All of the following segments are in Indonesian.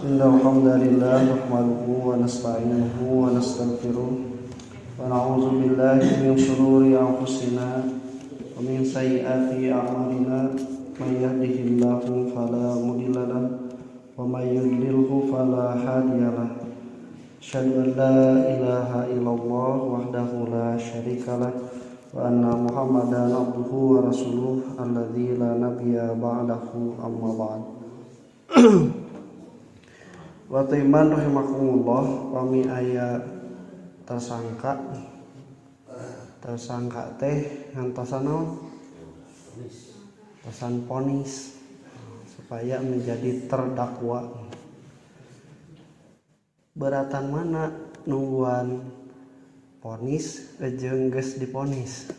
Innal hamdalillah nahmaduhu wa nasta'inuhu wa nastaghfiruh wa na'udzu billahi min shururi anfusina wa min sayyiati a'malina may yahdihillahu fala mudilla lahu wa may yudlilhu fala hadiyalah. Asyhadu an la ilaha illallah wahdahu la syarikalah wa anna Muhammadan abduhu wa rasuluh alladzi la nabiyya ba'dahu amma ba'd. Wa iman rahimakumullah, kami aya tersangka teh ngantosan naon? Pesan ponis supaya menjadi terdakwa. Beratan mana nungguan ponis jeung geus diponis?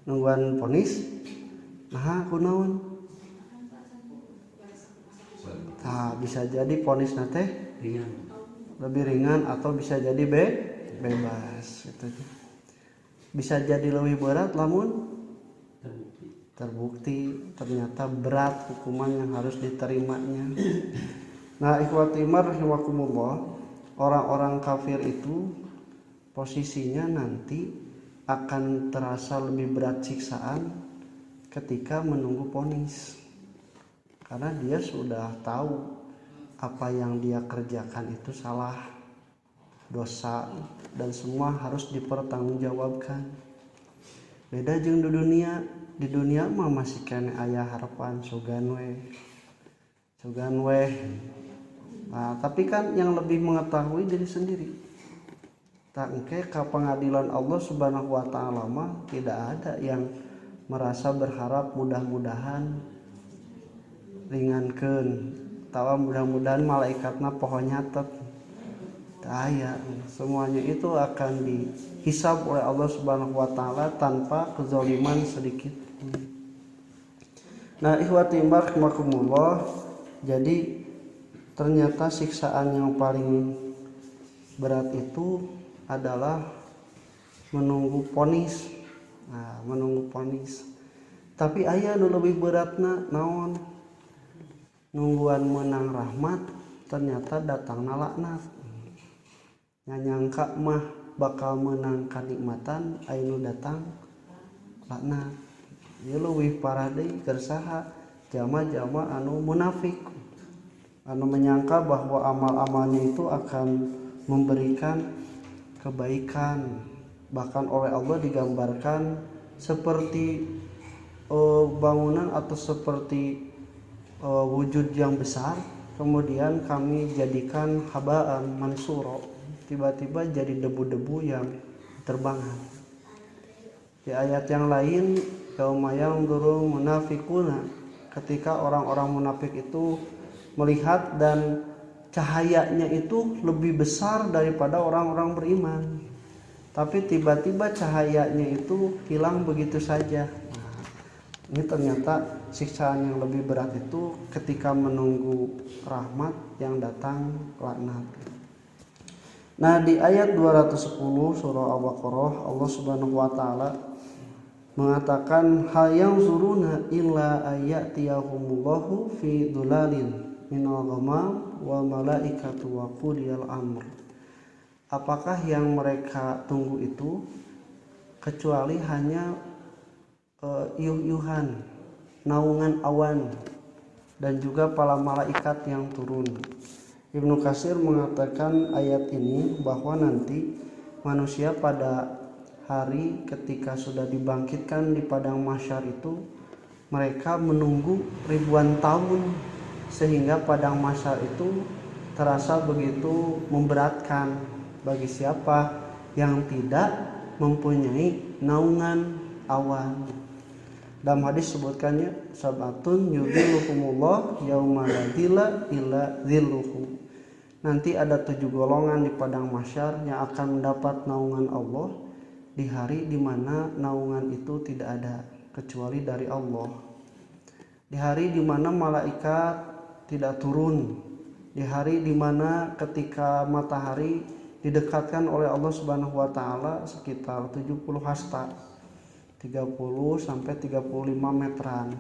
Nungguan ponis nah kunaon? Nah, bisa jadi ponis nate lebih ringan atau bisa jadi bebas gitu. Bisa jadi lebih berat lamun terbukti ternyata berat hukuman yang harus diterimanya. Nah, ikhwati iman rahimakumullah, orang-orang kafir itu posisinya nanti akan terasa lebih berat siksaan ketika menunggu ponis. Karena dia sudah tahu apa yang dia kerjakan itu salah, dosa, dan semua harus dipertanggungjawabkan. Beda jeung di dunia mah masih kene aya harapan sugan we. Nah, tapi kan yang lebih mengetahui diri sendiri. Tak engke ka pengadilan Allah Subhanahu wa taala mah tidak ada yang merasa berharap mudah-mudahan ringankeun tawa mudah-mudahan malaikatna pohon nyatet aya. Semuanya itu akan dihisab oleh Allah Subhanahu wa taala tanpa kezaliman sedikit. Nah, ikhwati rahimakumullah, jadi ternyata siksaan yang paling berat itu adalah menunggu ponis. Nah, menunggu ponis. Tapi aya nu lebih beratna naon? Nungguan menang rahmat ternyata datangna laknat. Nyangka mah bakal menang kanikmatan anu datang laknat. Ieu leuwih parah deui keur saha? Jama-jama anu munafik, anu menyangka bahwa amal-amalnya itu akan memberikan kebaikan. Bahkan oleh Allah digambarkan seperti bangunan atau seperti wujud yang besar, kemudian kami jadikan habaan mansuro, tiba-tiba jadi debu-debu yang terbangan. Di ayat yang lain, yauma yanzuru munafiquna, ketika orang-orang munafik itu melihat dan cahayanya itu lebih besar daripada orang-orang beriman, tapi tiba-tiba cahayanya itu hilang begitu saja. Ini ternyata siksaan yang lebih berat itu ketika menunggu rahmat yang datang laknat. Nah, di ayat 210 surah Al-Baqarah, Allah Subhanahu wa taala mengatakan hal yang zuruna illa ayatiyahumullahu fi dhulalin minal ghamam wa malaikatu wa qudiyal amr. Apakah yang mereka tunggu itu kecuali hanya yuh-yuhan, naungan awan, dan juga para malaikat yang turun. Ibnu Katsir mengatakan ayat ini bahwa nanti manusia pada hari ketika sudah dibangkitkan di padang mahsyar itu mereka menunggu ribuan tahun, sehingga padang mahsyar itu terasa begitu memberatkan bagi siapa yang tidak mempunyai naungan awan. Dalam hadis sebutkannya sabatun yudhilluhumullah yauma la dhilla illa dhilluhu. Nanti ada 7 golongan di padang mahsyar yang akan mendapat naungan Allah di hari di mana naungan itu tidak ada kecuali dari Allah. Di hari di mana malaikat tidak turun, di hari di mana ketika matahari didekatkan oleh Allah Subhanahu wa taala sekitar 70 hasta. 30 sampai 35 meteran.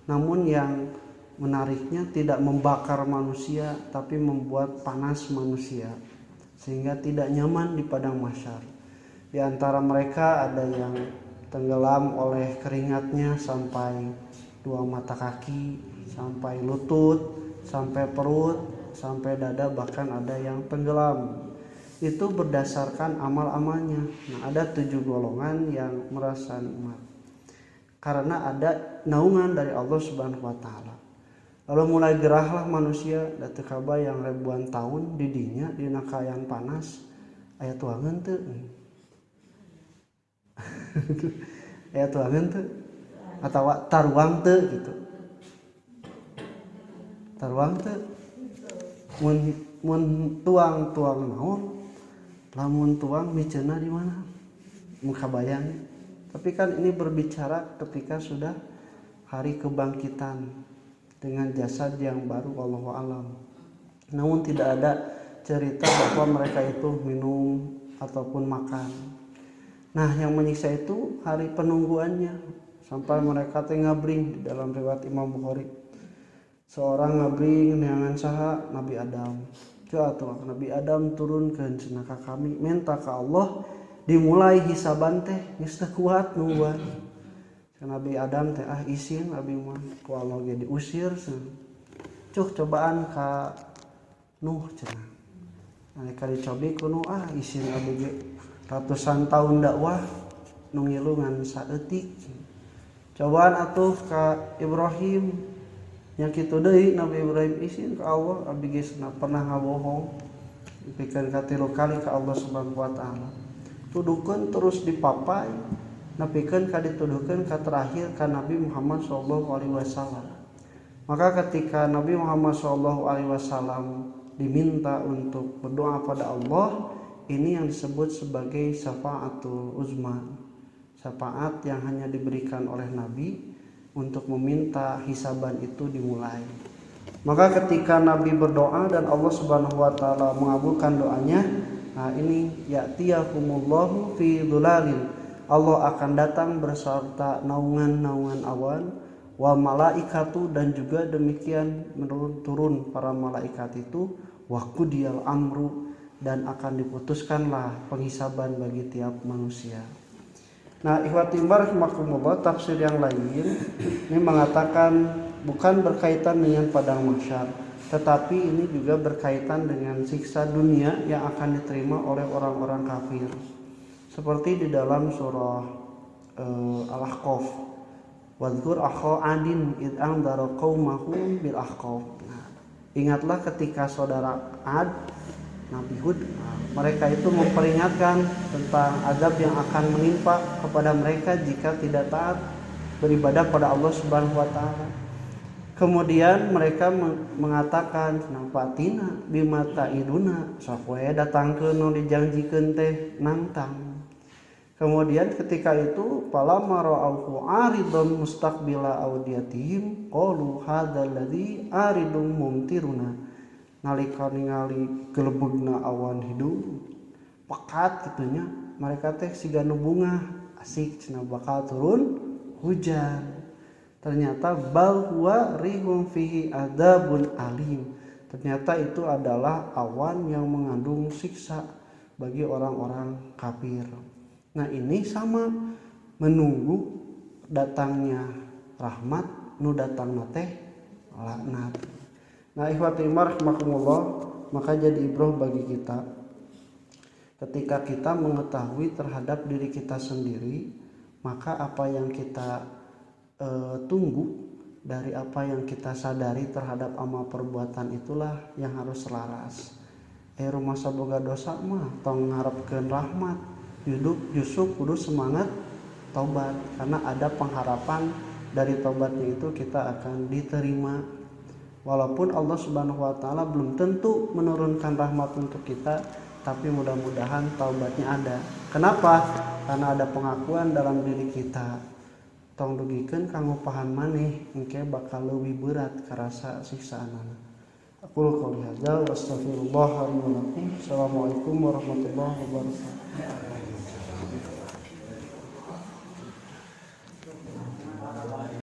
Namun yang menariknya tidak membakar manusia tapi membuat panas manusia sehingga tidak nyaman di padang mahsyar. Di antara mereka ada yang tenggelam oleh keringatnya sampai 2 mata kaki, sampai lutut, sampai perut, sampai dada, bahkan ada yang tenggelam. Itu berdasarkan amal-amalnya. Nah, ada 7 golongan yang merasa nikmat karena ada naungan dari Allah Subhanahu wa taala. Lalu mulai gerahlah manusia da teu kabayang ribuan tahun di dinya dina kaayaan panas aya tuangan teu. Aya tuangan teu atawa taruang teu gitu. Taruang teu mun tuang naon, lamun tuang miceuna di mana? Muka bayang. Tapi kan ini berbicara ketika sudah hari kebangkitan dengan jasad yang baru, wallahu alam. Namun tidak ada cerita bahwa mereka itu minum ataupun makan. Nah, yang menyiksa itu hari penungguannya sampai mereka ngabring. Di dalam riwayat Imam Bukhari, seorang ngabring neangan saha Nabi Adam. Atuh Nabi Adam turunkeun cenah ka kami, minta ka Allah dimulai hisaban teh geus teu kuat nungguan. Nabi Adam teh izin abi mah ku Allah ge diusir cenah. Cuk cobaan ka Nuh cenah. Nalika dicobi ku Nuh izin abi ge ratusan tahun dakwah nu ngilu ngan saeutik. Cobaan atuh ka Ibrahim nya kitu deui Nabi Ibrahim izin ka Allah abi ge pernah ngabohong pikeun katilu kali ka Allah Subhanahu wa taala. Tuduhkeun terus dipapai napikeun ka dituduhkeun ka terakhir ka Nabi Muhammad sallallahu alaihi wasallam. Maka ketika Nabi Muhammad sallallahu alaihi wasallam diminta untuk berdoa pada Allah, ini yang disebut sebagai syafaatul uzma. Syafaat yang hanya diberikan oleh Nabi untuk meminta hisaban itu dimulai. Maka ketika Nabi berdoa dan Allah Subhanahu wa taala mengabulkan doanya, nah ini ya'tiyakumullahu fi dhulalin. Allah akan datang beserta naungan-naungan awan, wal malaikatu, dan juga demikian turun para malaikat itu, wa qudiyal amru, dan akan diputuskanlah penghisaban bagi tiap manusia. Nah, ikhwatin rahimakumullah, tafsir yang lain ini mengatakan bukan berkaitan dengan padang mahsyar, tetapi ini juga berkaitan dengan siksa dunia yang akan diterima oleh orang-orang kafir. Seperti di dalam surah Al-Ahqaf, wadhkur akha adin id anzara qaumahu bil ahqaf. Nah, ingatlah ketika saudara Ad, Nabi Hud, mereka itu memperingatkan tentang azab yang akan menimpa kepada mereka jika tidak taat beribadah pada Allah Subhanahu wa taala. Kemudian mereka mengatakan, "Nampatina bimata iduna, sok we datangkeun nu dijanjikeun teh nantang." Kemudian ketika itu falamma ra'auhu 'aridan mustaqbila awdiyatihim qalu hadzal ladzi aridum mumtiruna. Nalika ningali gelebegna awan hidung pekat gitunya, mereka teh siga nu bunga asik cenah bakal turun hujan. Ternyata bal huwa rihum fihi adzabun alim. Ternyata itu adalah awan yang mengandung siksa bagi orang-orang kafir. Nah, ini sama menunggu datangnya rahmat, nu datangna teh laknat. Nah, ikhwati rahimakumullah, maka jadi ibrah bagi kita ketika kita mengetahui terhadap diri kita sendiri, maka apa yang kita tunggu dari apa yang kita sadari terhadap amal perbuatan itulah yang harus selaras. Rumah saboga dosa mah tong ngarepkeun rahmat, justru kudu semangat taubat, karena ada pengharapan dari taubatnya itu kita akan diterima. Walaupun Allah Subhanahu wa taala belum tentu menurunkan rahmat untuk kita, tapi mudah-mudahan taubatnya ada. Kenapa? Karena ada pengakuan dalam diri kita. Tong dugikeun kanggo pahan maneh engke bakal leuwih berat karasa siksaanana. Aqulu qouli hadza wa astaghfirullah li wa lakum. Assalamualaikum warahmatullahi wabarakatuh.